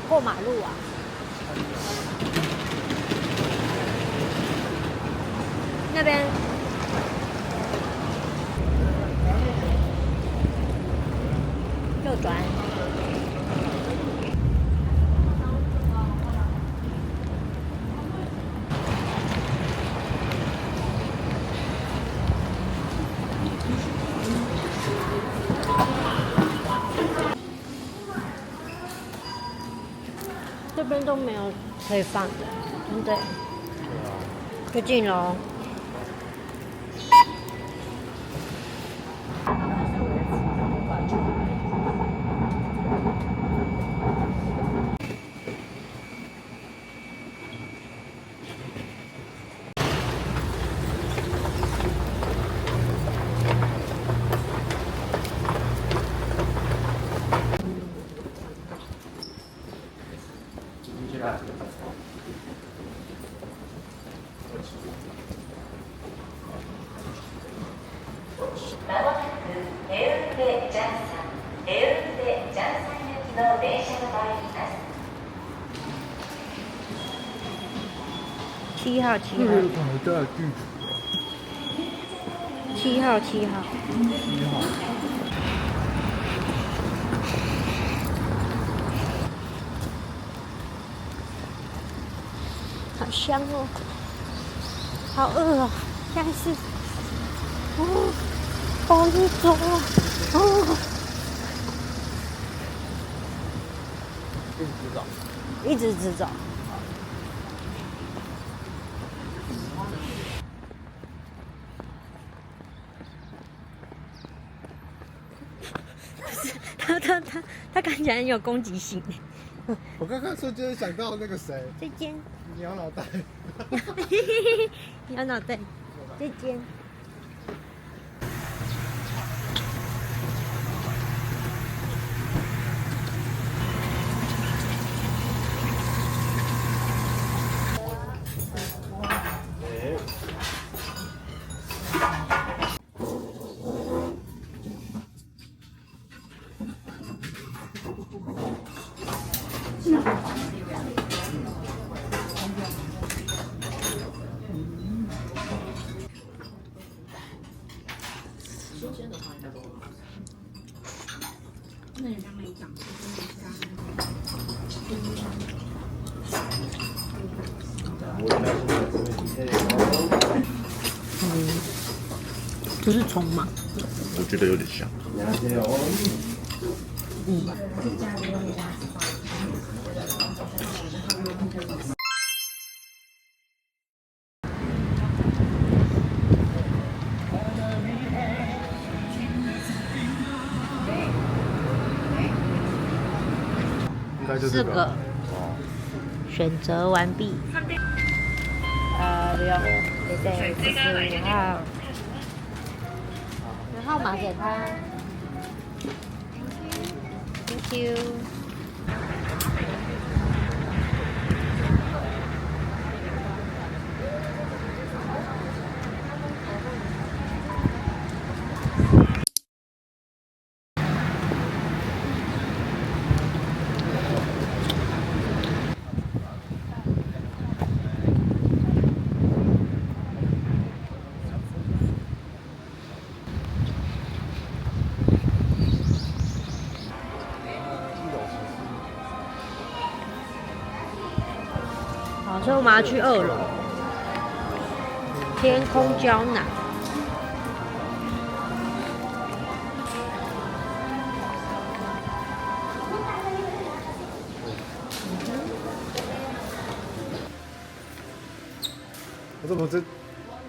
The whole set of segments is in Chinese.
过马路啊？那边右转。这边都没有可以放的，对不对？就近喽。7号7号7号7号好香哦，好饿哦，现在是好热哦，一直直走。他看起来很有攻击性。我刚刚瞬间想到那个谁，再见。鸟脑袋，鸟脑袋，再见。不是葱吗？我觉得有点像。应该就这个。选择完毕。不要。对对，就是号，然后码给他。Thank you。好，所以我们要去2楼，天空胶囊。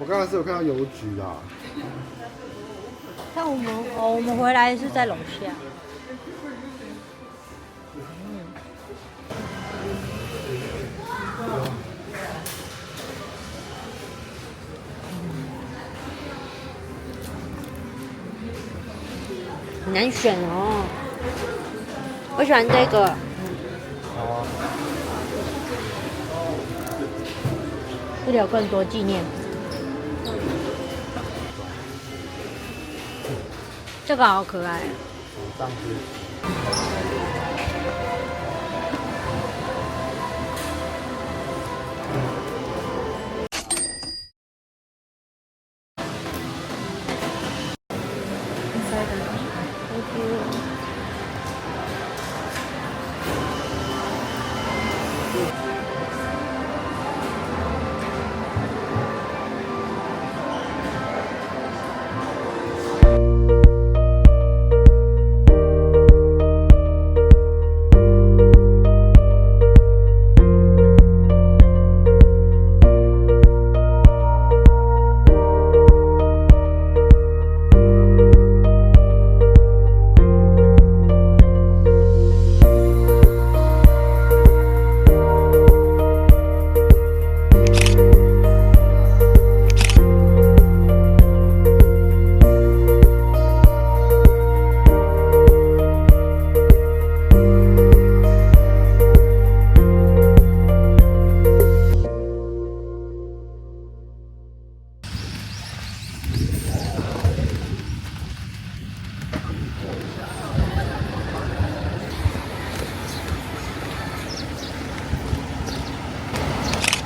我刚才是有看到邮局啊。但我们回来是在楼下。很难选哦，我喜欢这个。这里有更多纪念品。这个好可爱。上去。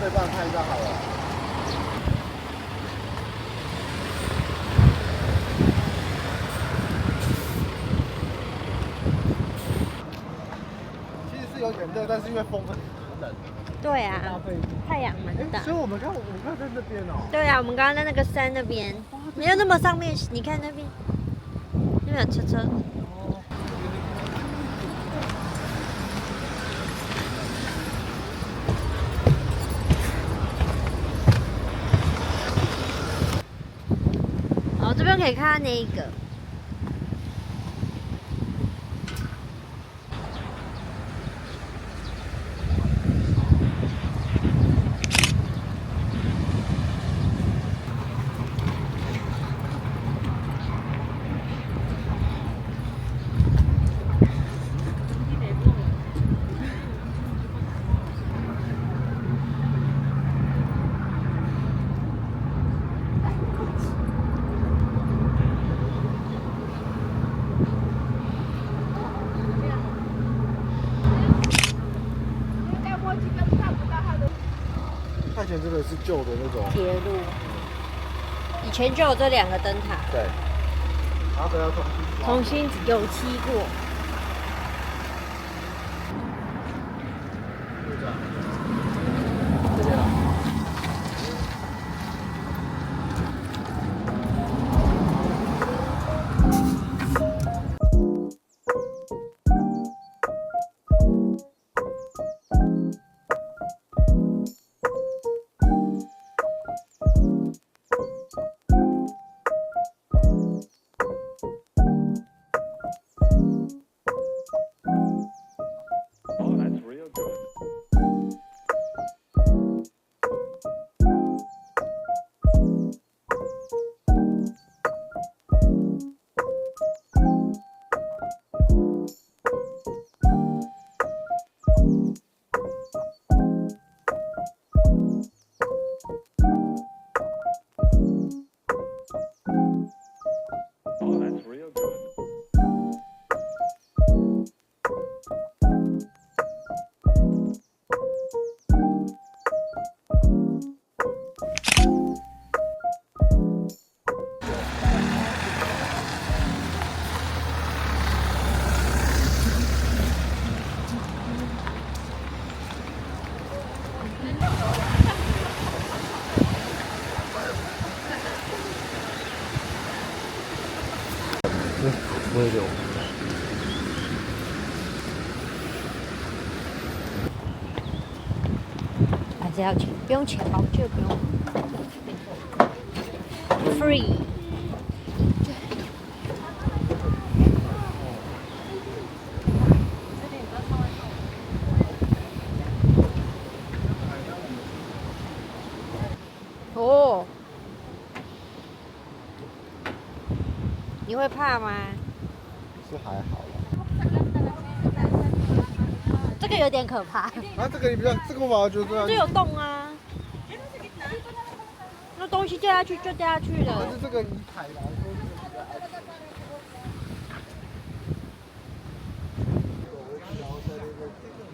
对半看一下好了。其实是有点热，但是因为风很冷。对啊，太阳蛮大。所以我们看在那边哦。对啊，我们刚刚在那个山那边，没有那么上面。你看那边，那边有车车。哦，这边可以看到那一个。看起来真的是旧的那种铁路，以前就有这2个灯塔，对，然后都要重新油漆过。不会流。还是要钱？不用钱吧？我觉得不用。Free。哦，你会怕吗？是还好啦。这个有点可怕。啊，这个你不要，这个我觉得这有洞啊，那东西掉下去就掉下去了。可是这个以海来说是比较安全。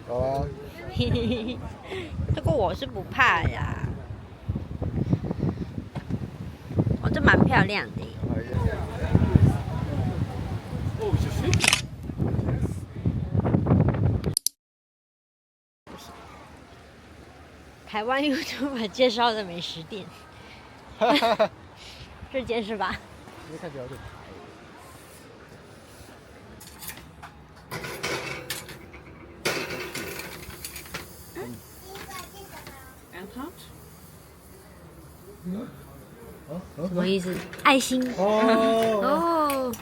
好啊。嘿嘿嘿，这个我是不怕呀。哦，这蛮漂亮的。台湾 YouTuber 介绍的美食店，这间是吧？因为看起来有点什么意思？爱心。哦。哦。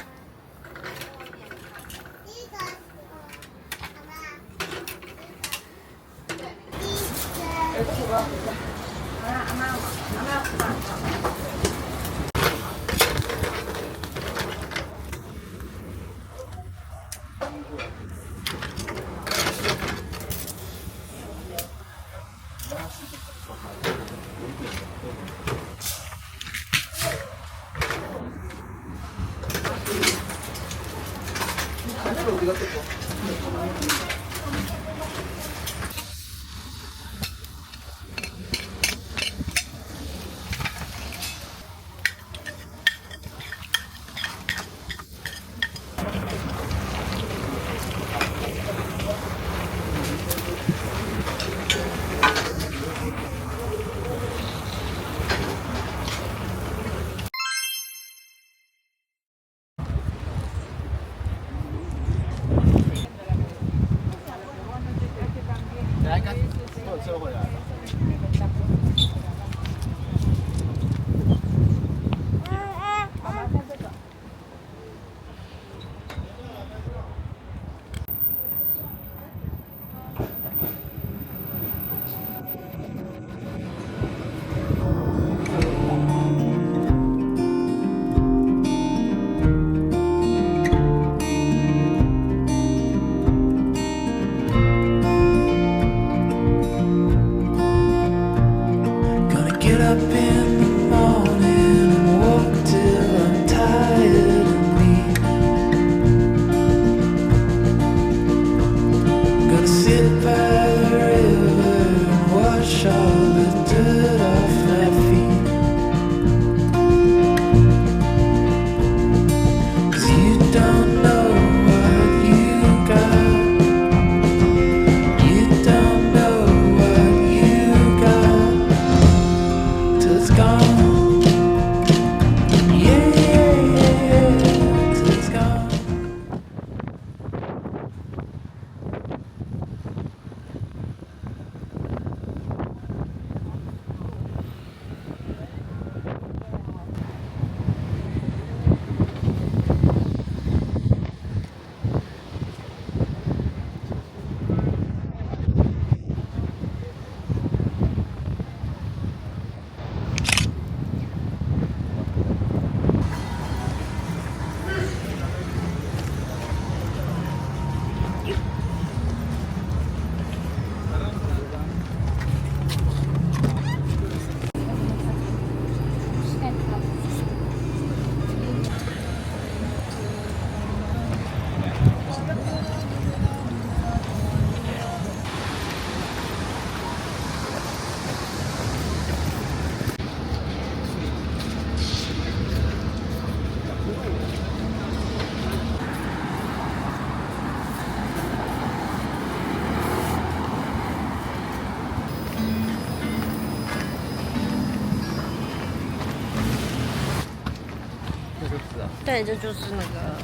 就是啊，对，这就是那个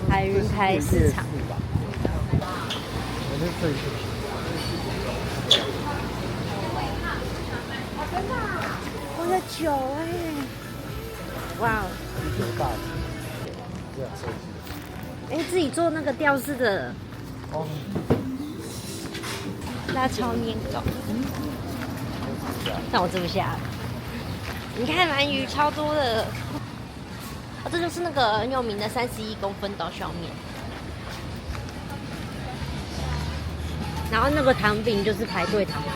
海云台市场。我那这一个。我的酒哎，哇哦！酒大这样设计。哎，自己做那个吊饰的哦。辣椒年糕，但我吃不下。你看鳗鱼超多的，哦，这就是那个很有名的31公分刀削面。然后那个糖饼就是排队糖饼。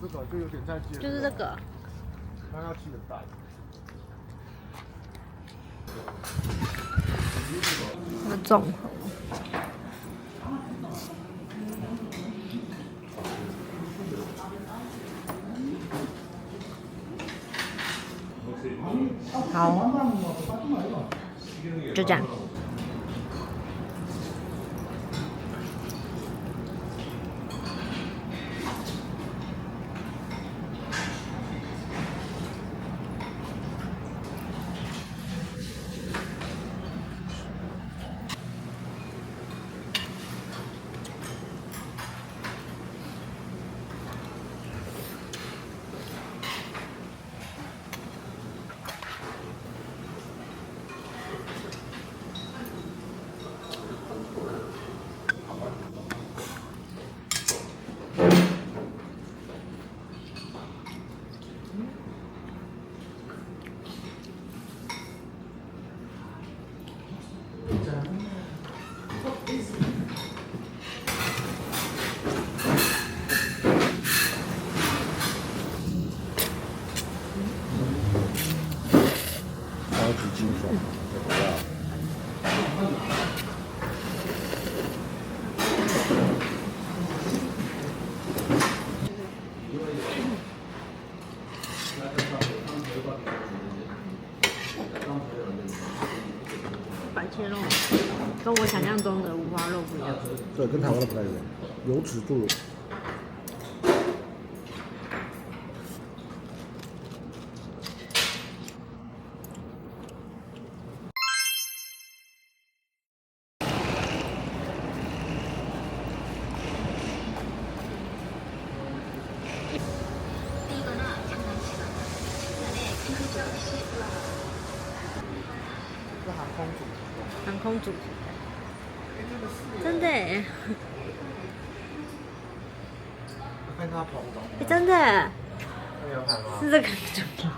这个就有点在接，就是这个，它要去很大。综合。好，就这样。超级清爽，对吧？切肉跟我想象中的五花肉不一样。对，跟台湾的不太一样，油脂度。是航空主题的，航空主题的，真的耶，看它跑动。真的没有看吗？是这个主题。